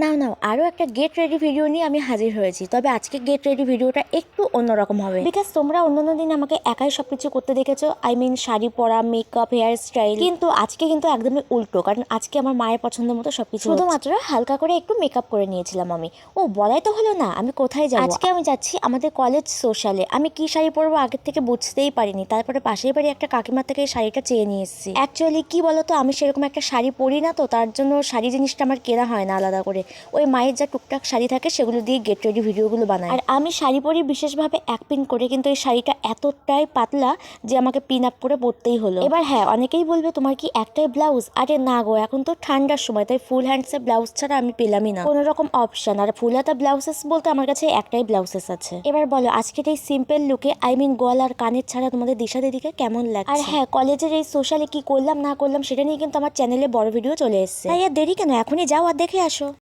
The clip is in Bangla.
নাও নাও আরও একটা গেট রেডি ভিডিও নিয়ে আমি হাজির হয়েছি। তবে আজকে গেট রেডি ভিডিওটা একটু অন্যরকম হবে, বিকজ তোমরা অন্যান্য দিন আমাকে একাই সবকিছু করতে দেখেছো। আই মিন শাড়ি পরা, মেকআপ, হেয়ার স্টাইল। কিন্তু আজকে কিন্তু একদমই উল্টো, কারণ আজকে আমার মায়ের পছন্দ মতো সবকিছু শুধুমাত্র হালকা করে একটু মেকআপ করে নিয়েছিলাম আমি। ও বলাই তো হলো না, আমি কোথায় যাবো। আজকে আমি যাচ্ছি আমাদের কলেজ সোশ্যালে। আমি কি শাড়ি পরবো আগের থেকে বুঝতেই পারিনি, তারপরে পাশের বাড়ি একটা কাকিমার থেকে এই শাড়িটা চেয়ে নিয়ে এসেছি। অ্যাকচুয়ালি কি বলতো, আমি সেরকম একটা শাড়ি পরি না, তো তার জন্য শাড়ি জিনিসটা আমার কেনা হয় না আলাদা করে। ওই মায়ের যা টুকটাক শাড়ি থাকে সেগুলো দিয়ে গেট রেডি ভিডিওগুলো বানায়। আর আমি শাড়ি পরি বিশেষভাবে এক পিন করে, কিন্তু এই শাড়িটা এতটাই পাতলা যে আমাকে পিন আপ করে পরতেই হলো। এবার হ্যাঁ, অনেকেই বলবে তোমার কি একটাই ব্লাউজ? আরে না গো, এখন তো ঠান্ডার সময়, তাই ফুল হ্যান্ডসের ব্লাউজ ছাড়া আমি পেলামই না কোনো রকম অপশন। আর ফুল হাতা ব্লাউজেস বলতে আমার কাছে একটাই ব্লাউজেস আছে। এবার বলো আজকের এই সিম্পল লুকে, আই মিন গলা আর কানের ছাড়া তোমাদের দিশা দিদিকে কেমন লাগছে? আর হ্যাঁ, কলেজের এই সোশ্যালে কি করলাম না করলাম সেটা নিয়ে কিন্তু আমার চ্যানেলে বড় ভিডিও চলে এসেছে। তাই আর দেরি কেন, এখনই যাও আর দেখে আসো।